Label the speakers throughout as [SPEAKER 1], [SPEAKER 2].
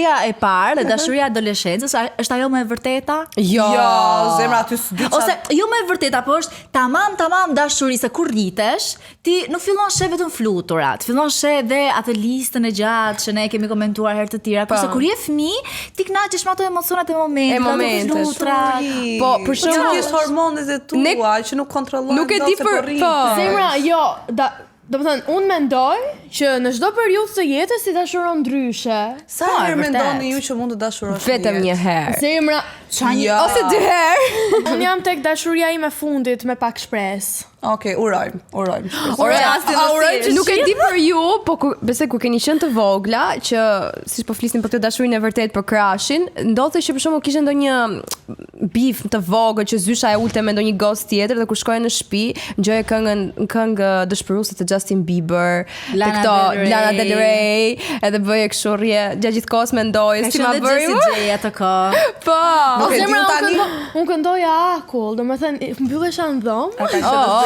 [SPEAKER 1] dashuria e parë dhe dashuria e adoleshencës është ajo më e vërteta?
[SPEAKER 2] Jo, zemra aty s'di.
[SPEAKER 1] Ose jo më e vërteta, po është tamam dashuri se kur rritesh, ti nuk fillon sheh vetëm fluturat, fillon sheh dhe atë listën e gjatë që ne kemi komentuar herë të tjera, kurse kur je fëmijë, ti kënaqesh me ato emocionet e momentit, flutrat.
[SPEAKER 2] Po, për shkak të hormonet e tua që nuk kontrollojnë. Nuk e di për
[SPEAKER 3] zemra, jo, do të thënë, unë mendoj që në çdo periudhë të jetës si dashuron ndryshe.
[SPEAKER 2] Sa herë mendoni ju që mund të dashurosh
[SPEAKER 4] vetëm një herë?
[SPEAKER 3] Zemra,
[SPEAKER 4] ose 2 herë.
[SPEAKER 3] Unë jam tek dashuria ime fundit me pak shpresë.
[SPEAKER 2] Okej, urojmë.
[SPEAKER 4] Nuk e di për ju, po besoj kur keni qenë të vogla, që siç po flisnim për këtë dashurinë e vërtet për crushin, ndodhte që për shembull kishte ndonjë bif të vogël që zysha e ulte me ndonjë gos tjetër dhe kur shkoje në shtëpi, ngjoje këngë dëshpëruese të Justin Bieber, Lana Del Rey, edhe bëje kështu rrje gjatë gjithë kohës mendoje si ma bëri.
[SPEAKER 1] Po.
[SPEAKER 3] Unë këndoja akull, domethënë mbyllesha në dhomë.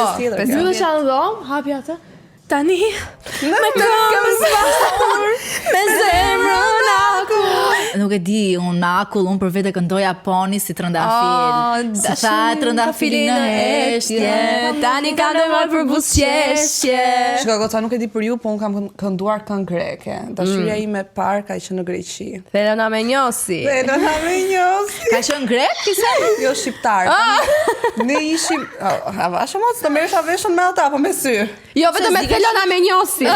[SPEAKER 3] Mbyllesha në dhomë, hapja atë. Tani me këmbë zbasur, me zemrën akull.
[SPEAKER 1] Nuk e di, unë me akull, unë për vete këndoja poni si trëndafil. Si tha trëndafili në heshtje, tani ka nevojë për buzëqeshje.
[SPEAKER 2] Shka goca, nuk e di për ju, po unë kam kënduar këngë greke. Dashuria ime parë ka qenë në Greqi.
[SPEAKER 4] Thelona Menjosi.
[SPEAKER 1] Ka qenë grek, kisa?
[SPEAKER 2] Jo, shqiptar. Ne ishim... A vasha mos, të merresha veshën me ata, apo me sy?
[SPEAKER 4] Jo, vetëm me Thelona Menjosi.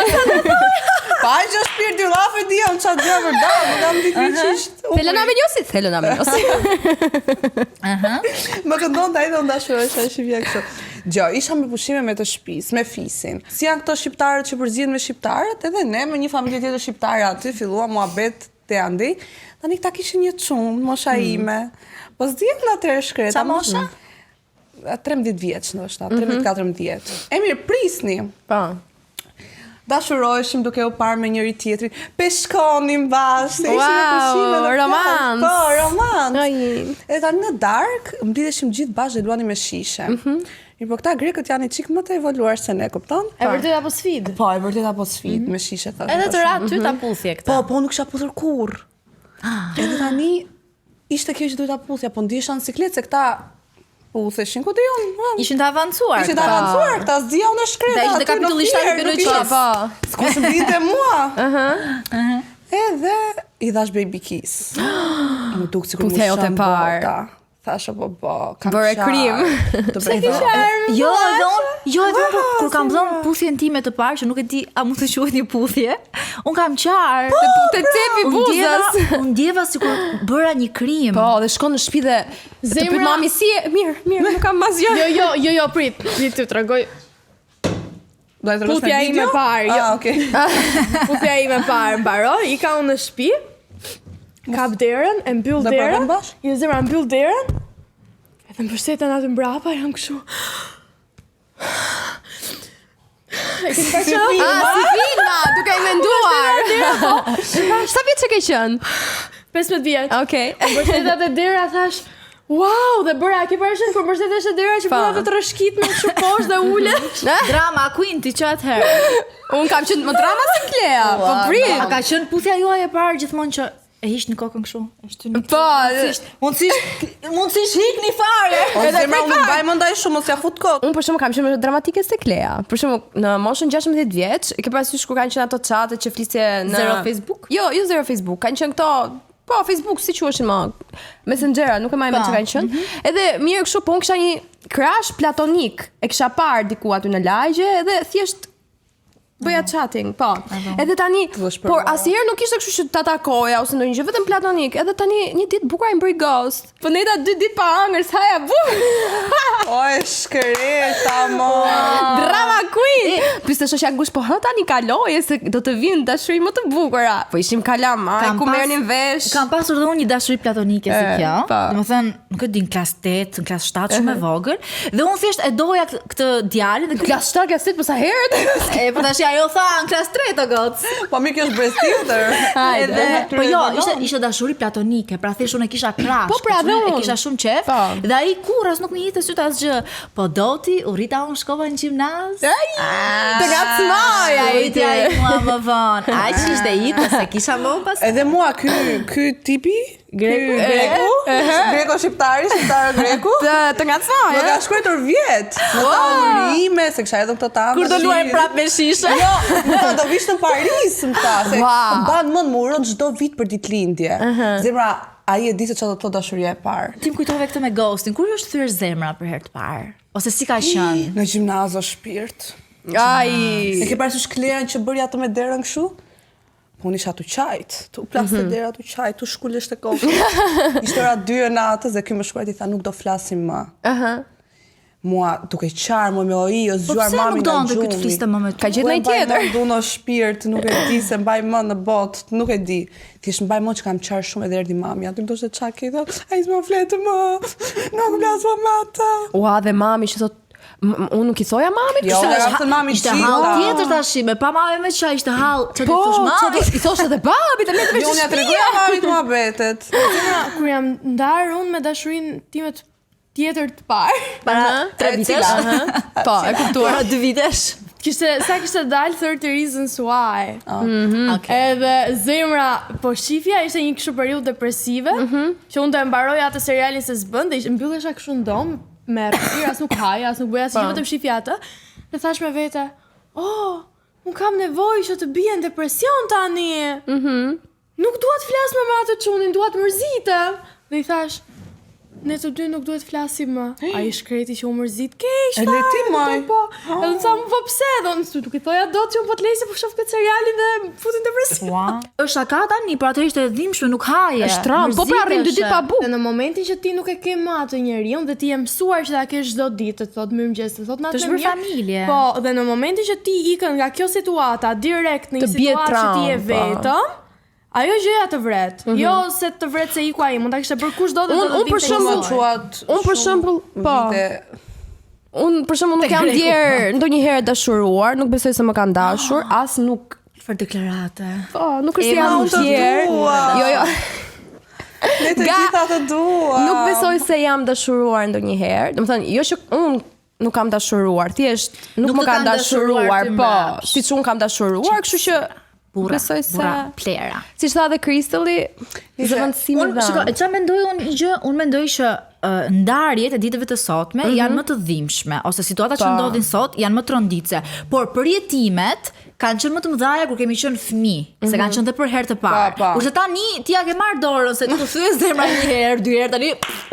[SPEAKER 2] Pa që shpirë dy lafë e dia, unë qatë gjë vërda, më kam di kryqisht.
[SPEAKER 4] Thelona Menjosi.
[SPEAKER 2] Më këndon të ajde unë dashurosh, e shqipja kështu. Gjo, isha me pushime me të shtëpisë, me fisin. Si janë këto shqiptarët që përzihen me shqiptarët, edhe ne me një familje tjetër shqiptare aty filluam muhabet te andi. Tani këta kishin një çumë, mosha ime. Po s'dihem në atëherë shkreta.
[SPEAKER 1] Sa mosha?
[SPEAKER 2] 13 vjeç ndoshta, 13-14. E mirë, prisni.
[SPEAKER 4] Po.
[SPEAKER 2] Dashuroheshim duke u parë me njëri tjetrin. Peshkonim bashkë, ishim në pushime në
[SPEAKER 4] romans.
[SPEAKER 2] Po, romans. E tani në darkë, mblidheshim gjithë bashkë dhe luanim me shishe. Po këta grekët janë i çik më të evoluar se ne, kupton?
[SPEAKER 3] E vërtet apo sfidë?
[SPEAKER 2] Po, e vërtet apo sfidë me shishe thashë.
[SPEAKER 1] Edhe të ratë ty ta puthje këta.
[SPEAKER 2] Po, nuk isha puthur kurrë. Edhe tani ishte kjo që duhet ta puthja, po ndihesha në siklet se këta putheshin, ku diun?
[SPEAKER 1] Ishin të avancuar.
[SPEAKER 2] Këta s'dia unë shkreta.
[SPEAKER 1] Këta ishte kapitullishtar i biologjisë.
[SPEAKER 4] Po.
[SPEAKER 2] S'kush mbinte mua. Edhe i dhash baby kiss. Më duk sikur
[SPEAKER 4] puthja jote parë.
[SPEAKER 2] Thasha po, kam
[SPEAKER 4] bërë krim.
[SPEAKER 2] Të bëj dhomë.
[SPEAKER 1] Jo, edhe unë kur kam dhënë puthjen time të parë, që nuk e di a mund të quhet një puthje, unë kam qarë.
[SPEAKER 4] Të cepi buzës.
[SPEAKER 1] Unë ndjeva sikur bëra një krim.
[SPEAKER 4] Po, dhe shkon në shtëpi dhe të pyet mami si e, mirë, nuk kam asgjë.
[SPEAKER 3] Jo, prit të tregoj.
[SPEAKER 2] Puthja
[SPEAKER 3] ime parë, jo.
[SPEAKER 2] Okej.
[SPEAKER 3] Puthja ime parë mbaroi, i ka unë në shtëpi. Kap derën, e mbyll derën. Jo, zemra mbyll derën. Edhe më përshtetën aty mbrapa, jam kështu. E keni pa qenë?
[SPEAKER 4] Si filma, duke i menduar. Sa vjeç ke qenë?
[SPEAKER 3] 15 vjeç.
[SPEAKER 4] Okej.
[SPEAKER 3] Më përshtetën atë dera, thash, wow, dhe bëra, ke parëshën kur përshtetësh e dera që bëra të rëshkit me kështu poshtë dhe ulet.
[SPEAKER 1] Drama queen ti që atëherë.
[SPEAKER 4] Unë kam qenë më drama se Klea, po prit.
[SPEAKER 1] A ka qenë puthja juaj e parë gjithmonë që e hish në kokën kështu.
[SPEAKER 4] Po,
[SPEAKER 1] mundësisht hikni fare.
[SPEAKER 2] Edhe zemra unë mbaj mendaj shumë mos ja fut kokë.
[SPEAKER 4] Unë për shembull kam qenë dramatike se Klea. Për shembull në moshën 16 vjeç, e ke parasysh kur kanë qenë ato çate që flisje në
[SPEAKER 1] Zero Facebook?
[SPEAKER 4] Jo, zero Facebook. Kanë qenë këto, po Facebook si quheshin më? Messenger, nuk e mbaj mend çka kanë qenë. Edhe mirë kështu, po unë kisha një crush platonik. E kisha parë diku aty në lagje edhe thjesht bëja chatting, po. Edhe tani, por asnjëherë nuk ishte kështu që ta takoja ose ndonjë gjë, vetëm platonik. Edhe tani një ditë bukur ai më bëri ghost. Po neta 2 ditë pa hëngër, sa ja bu.
[SPEAKER 2] Oj, shkreta mo.
[SPEAKER 4] Drama queen. Pyste shoqja gush, po tani kaloje se do të vinë dashuri më të bukura. Po ishim kalamaj, ku merrnin vesh.
[SPEAKER 1] Kam pasur edhe unë një dashuri platonike si kjo. Domethënë, nuk e di, në klasë 8, në klasë 7 shumë e vogël, dhe unë thjesht e doja këtë djalin dhe
[SPEAKER 4] klasë 7, klasë 8 po sa herët.
[SPEAKER 1] Po tash ajo tha në klas 3 të goc.
[SPEAKER 2] Po mi kjo është brez tjetër.
[SPEAKER 1] Edhe po jo, ishte dashuri platonike, pra thjesht unë e kisha krash.
[SPEAKER 4] Po pra, dhe
[SPEAKER 1] e
[SPEAKER 4] unë.
[SPEAKER 1] kisha shumë qef. Dhe ai kurrë nuk më hiqte syt asgjë. Po doti, u rita unë shkova në gjimnaz.
[SPEAKER 4] Të ngacmoj ai
[SPEAKER 1] Ujti ai mua më vonë. Ai që ishte hitë se kisha më pas.
[SPEAKER 2] Edhe mua ky tipi
[SPEAKER 1] Greku.
[SPEAKER 2] Greko shqiptari greku.
[SPEAKER 4] Të ngacmoj.
[SPEAKER 2] Më ka shkruar vjet. Në taulime, se kisha edhe këto tanë.
[SPEAKER 1] Kur do luajmë prapë me shishe.
[SPEAKER 2] Jo, mua do vish në Paris, më tha, se
[SPEAKER 4] Wow.
[SPEAKER 2] mban mend më uron çdo vit për ditëlindje. Zemra, ai e di se çfarë do të thotë dashuria e parë.
[SPEAKER 1] Ti më kujtove këtë me ghostin. Kur është thyer zemra për herë të parë? Ose si ka qenë?
[SPEAKER 2] Në gjimnaz o shpirt.
[SPEAKER 4] Ai.
[SPEAKER 2] E ke parasysh Klean që bëri atë me derën kështu? Po unë isha tu qajt, tu plasë dera tu qajt, tu shkullesh të kokë. Ishte ora 2 natës dhe ky më shkruajti tha nuk do flasim më. Mua duke qarë, më me oi, o zgjuar
[SPEAKER 1] pse
[SPEAKER 2] mami
[SPEAKER 1] nuk
[SPEAKER 2] nga
[SPEAKER 1] donte
[SPEAKER 2] gjumi.
[SPEAKER 1] ky të fliste më me ty?
[SPEAKER 4] Ka gjetë ndonjë tjetër?
[SPEAKER 2] Du në shpirt, nuk e di se mbaj më në botë, nuk e di. Thjesht mbaj më që kam qarë shumë edhe erdhi mami. Aty më thoshte çka ke thot, ai s'më fletë më. Nuk flas më atë.
[SPEAKER 4] Ua, dhe mami që thot unë nuk i thoja mamit.
[SPEAKER 2] Jo, atë mami
[SPEAKER 1] Ishte hall
[SPEAKER 2] qita.
[SPEAKER 1] tjetër tash, me pa mami me çaj ishte hall. Çfarë
[SPEAKER 4] Po,
[SPEAKER 1] do thosh
[SPEAKER 4] çfarë
[SPEAKER 1] mami?
[SPEAKER 4] i thosh edhe babit, e
[SPEAKER 2] Jo, unë ja tregoja mamit muhabetet.
[SPEAKER 3] Kur jam ndarë unë me dashurinë time tjetër të parë.
[SPEAKER 1] Para 3 vitesh.
[SPEAKER 4] Po, e kuptuar.
[SPEAKER 1] Para 2 vitesh.
[SPEAKER 3] Kishte dalë 30 Reasons Why.
[SPEAKER 1] Okej.
[SPEAKER 3] Edhe zemra po shifja ishte një kështu periudhë depresive, që unë do e mbaroja atë serialin se s'bën, dhe mbyllesha kështu në dom me rrëfir, as nuk haja, as nuk bëja, si që vetëm shifja atë. Dhe thash me vete, unë kam nevojë që të bie në depresion tani. Nuk dua të flas më me atë çunin, dua të mërzitem. Dhe i thash, ne të dy nuk duhet flasim më. Ai shkreti që u mërzit keq.
[SPEAKER 2] E le ti, maj.
[SPEAKER 3] Po. Edhe më tha, po pse? Do nuk i thoja dot që unë po të lej se po shoh këtë serialin dhe më futin depresion.
[SPEAKER 1] Është shaka tani, por atë ishte e dhimbshme, nuk haje.
[SPEAKER 4] Është tram, po pra rrim 2 ditë pa bukë.
[SPEAKER 3] Dhe në momentin që ti nuk e ke më atë njeriu dhe ti je mësuar që ta kesh çdo ditë, të thot mirëmëngjes, të thot natë
[SPEAKER 1] Të shbër familje.
[SPEAKER 3] Po, dhe në momentin që ti ikën nga kjo situata direkt në një
[SPEAKER 4] Të bie
[SPEAKER 3] situatë që ti je
[SPEAKER 4] tram, po.
[SPEAKER 3] vetëm, ajo gjëja të vret. Jo se të vret se iku ai, mund ta kishte bërë kushdo dhe
[SPEAKER 4] Unë për shembull, unë për shembull, po. Unë për shembull nuk jam ndjer ndonjëherë dashuruar, nuk besoj se më kanë dashur, as nuk
[SPEAKER 1] Për deklarate.
[SPEAKER 4] po, nuk është se
[SPEAKER 2] Ema,
[SPEAKER 4] jam
[SPEAKER 2] unë të
[SPEAKER 4] ndjer.
[SPEAKER 2] dua.
[SPEAKER 4] Jo.
[SPEAKER 2] Ne të gjitha të dua.
[SPEAKER 4] Nuk besoj se jam dashuruar ndonjëherë. Domethënë, jo që unë nuk kam dashuruar, thjesht nuk
[SPEAKER 1] Nuk
[SPEAKER 4] më
[SPEAKER 1] të
[SPEAKER 4] kanë
[SPEAKER 1] kanë dashuruar
[SPEAKER 4] dashuruar,
[SPEAKER 1] ty
[SPEAKER 4] po,
[SPEAKER 1] mbrapsht.
[SPEAKER 4] siç unë kam dashuruar, kështu që
[SPEAKER 1] Burra,
[SPEAKER 4] besoj se
[SPEAKER 1] burra, plera.
[SPEAKER 4] siç tha dhe Kristali, zëvendësimi
[SPEAKER 1] Unë shiko, çfarë mendoj unë një gjë, unë mendoj që ndarjet e ditëve të sotme janë më të dhimbshme, ose situata që ndodhin sot janë më tronditse, por përjetimet kanë qenë më të mëdha kur kemi qenë fëmijë, se kanë qenë dhe për herë të parë.
[SPEAKER 2] Pa.
[SPEAKER 1] Kurse tani ti ja ke marr dorën se ti thyej zemra një herë, 2 herë tani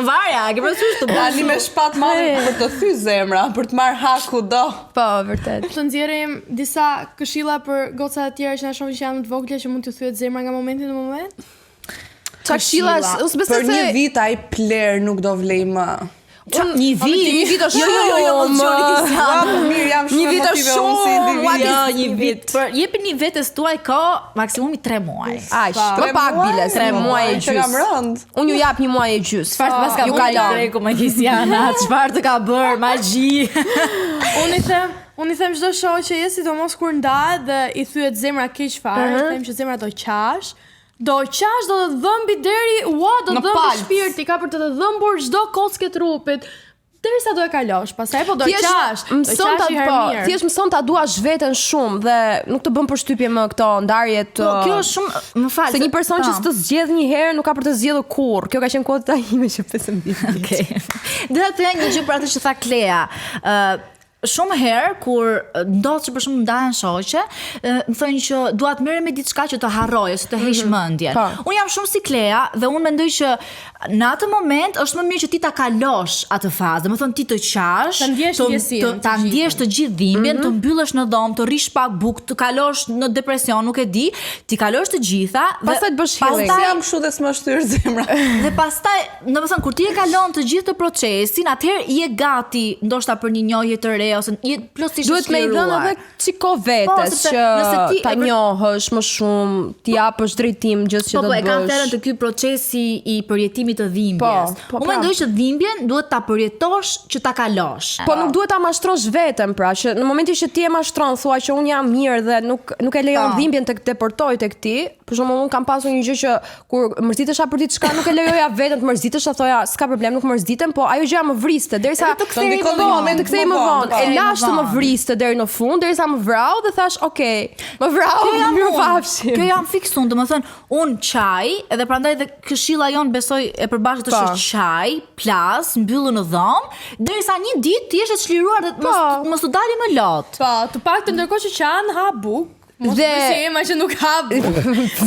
[SPEAKER 1] varja, ke parasysh të bësh.
[SPEAKER 2] Tani me shpat mami për të thy zemra, për të marrë hak kudo.
[SPEAKER 4] po, vërtet.
[SPEAKER 3] Të nxjerrim disa këshilla për gocat e tjera që na shohin që janë më të vogla që mund t'u thyet zemra nga momenti në moment.
[SPEAKER 4] Çakshillash, unë besoj
[SPEAKER 2] Për një
[SPEAKER 4] se
[SPEAKER 2] vit ai pler nuk do vlej më.
[SPEAKER 1] Një vit
[SPEAKER 4] është
[SPEAKER 1] Jo, emocioni ti
[SPEAKER 2] Ua, po mirë, jam
[SPEAKER 4] Një
[SPEAKER 2] shumë
[SPEAKER 4] vit është
[SPEAKER 2] emotive unë si
[SPEAKER 4] shumë,
[SPEAKER 2] individ.
[SPEAKER 1] Jo, një vit. Por jepini vetes tuaj kohë maksimumi 3 muaj.
[SPEAKER 4] Aq, më pak bile, 3 muaj e
[SPEAKER 2] Që kam
[SPEAKER 4] gjys.
[SPEAKER 2] rënd.
[SPEAKER 4] Unë ju jap 1 muaj e gjys.
[SPEAKER 1] Çfarë pas ka
[SPEAKER 4] ju
[SPEAKER 1] bërë
[SPEAKER 4] kalon.
[SPEAKER 1] Greku Magisiana? Çfarë të ka bërë? Magji.
[SPEAKER 3] Unë i them çdo shoh që je sidomos kur ndahet dhe i thyet zemra keq fare, i them që zemra do qash. Do të dhëmbi deri, do
[SPEAKER 2] Në
[SPEAKER 3] dhëmbi
[SPEAKER 2] palc.
[SPEAKER 3] shpirti, ka për të dhëmbur çdo kocke trupit. Derisa do e kalosh, pastaj po do qash.
[SPEAKER 4] Mëson ta po, thjesht mëson ta duash veten shumë dhe nuk të bën përshtypje më këto ndarjet.
[SPEAKER 1] Po, kjo është shumë, më fal.
[SPEAKER 4] se një person që s'të zgjedh një herë nuk ka për të zgjedhur kurrë. Kjo ka qenë kota ime që 15 vjet.
[SPEAKER 1] Okej. Dhe të thënë një gjë për atë që tha Klea. Shumë herë kur ndodh që për shembull ndahen shoqe, më thonë që dua të merrem me diçka që të harroj ose të heq mendjen.
[SPEAKER 4] Po.
[SPEAKER 1] Unë jam shumë si Klea dhe unë mendoj që në atë moment është më mirë që ti ta kalosh atë fazë. Do të thonë ti të qash,
[SPEAKER 3] Ta ndjesh ndjesinë,
[SPEAKER 1] ta
[SPEAKER 3] të
[SPEAKER 1] ndjesh të gjithë dhimbjen, të mbyllesh në dhomë, të rish pak bukë, të kalosh në depresion, nuk e di, ti kalosh të gjitha dhe
[SPEAKER 4] Pastaj të bësh healing.
[SPEAKER 2] Si jam kështu dhe s'më shtyr zemra.
[SPEAKER 1] Dhe pastaj, do të thënë kur ti e kalon të gjithë të procesin, atëherë je gati ndoshta për një njohje të re ose plotësisht
[SPEAKER 4] Duhet me i dhënë edhe çiko vetes
[SPEAKER 1] sepse
[SPEAKER 4] që
[SPEAKER 1] nëse ti
[SPEAKER 4] ta njohësh më shumë, ti japësh drejtim gjës që do të bësh.
[SPEAKER 1] e kam thënë të ky procesi i përjetimit të dhimbjes. Unë mendoj që dhimbjen duhet ta përjetosh që ta kalosh.
[SPEAKER 4] Po nuk duhet ta mashtrosh veten, pra, që në momentin që ti e mashtron, thua që unë jam mirë dhe nuk e lejon dhimbjen të deportoj tek ti. Për shembull, unë kam pasur një gjë që kur mërzitesha për diçka nuk e lejoja veten të mërzitesha, thoja s'ka problem, nuk mërzitem, po ajo gjëja më vriste derisa të kthej më vonë. E lash të më vriste deri në fund, derisa më vrau dhe thash, "Okay, më vrau, mirupafshim."
[SPEAKER 1] Kjo jam fiksun, domethënë un çaj, edhe prandaj dhe këshilla jon besoj e përbashkët është çaj, plas, mbyllën në dhomë, derisa një ditë ti je çliruar dhe mos u dali më lot.
[SPEAKER 3] Po, të paktën ndërkohë që qan ha buk. Mos
[SPEAKER 4] Dhe-
[SPEAKER 3] bësi ema që nuk ha buk.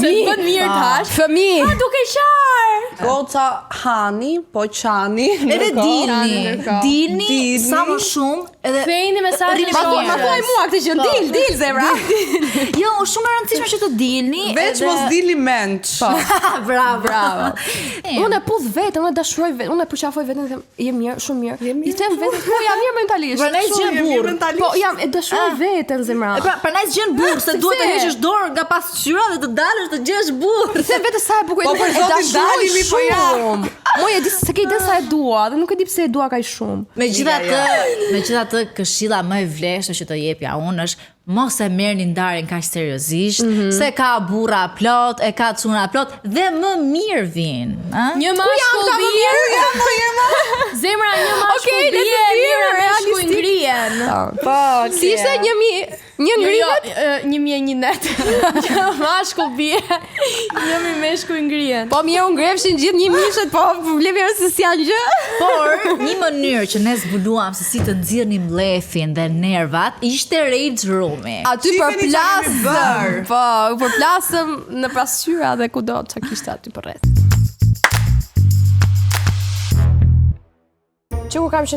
[SPEAKER 3] Se bën mirë tash.
[SPEAKER 4] Fëmijë.
[SPEAKER 3] Ha duke qar.
[SPEAKER 2] Goca hani, po qani.
[SPEAKER 1] Edhe dilni
[SPEAKER 2] Dilni.
[SPEAKER 1] sa më shumë edhe
[SPEAKER 3] Kthejni mesazhin
[SPEAKER 1] Rrini
[SPEAKER 3] e
[SPEAKER 1] me
[SPEAKER 4] Ma thuaj mua këtë që dil zemra.
[SPEAKER 1] Jo, është shumë e rëndësishme që të dilni.
[SPEAKER 2] Veç mos dilni mend.
[SPEAKER 1] Bravo.
[SPEAKER 4] Unë e puth veten, unë e dashuroj veten, unë e përqafoj veten dhe them, je mirë, shumë mirë. I them veten, po jam mirë mentalisht.
[SPEAKER 1] Prandaj zgjen burr.
[SPEAKER 4] Po jam e dashuroj veten zemra.
[SPEAKER 1] Prandaj zgjen burr, se duhet të heqësh dorë nga pasqyra dhe të dalësh të gjesh burr.
[SPEAKER 4] Se vetë sa e bukur
[SPEAKER 2] Po, për zotin, dalimi, po ja.
[SPEAKER 4] Mo e di se ke ide sa e dua dhe nuk e di pse e dua kaq shumë.
[SPEAKER 1] Megjithatë, këshilla më e vlefshme që të jepja unë është mos e merrni ndarjen kaq seriozisht, se ka burra plot, e ka çuna plot dhe më mirë vin, ëh?
[SPEAKER 3] Një mashkull bie. Zemra një mashkull bie, njëra mashkull ngrihen.
[SPEAKER 2] Po,
[SPEAKER 4] Si ishte një ngrihet?
[SPEAKER 3] 1001 net. Një mashkull bie, një meshkull ngrihen.
[SPEAKER 4] Po mirë u ngrefshin gjithë një mishet, po problemi është se s'janë gjë.
[SPEAKER 1] Por një mënyrë që ne zbuluam se si të nxirrnim mlefin dhe nervat ishte rage room-i.
[SPEAKER 4] Aty
[SPEAKER 2] Shifeni
[SPEAKER 4] përplasëm.
[SPEAKER 2] çfarë kemi bër.
[SPEAKER 4] Po, u përplasëm në pasqyra dhe kudo çka kishte aty përreth. Që kur kam qenë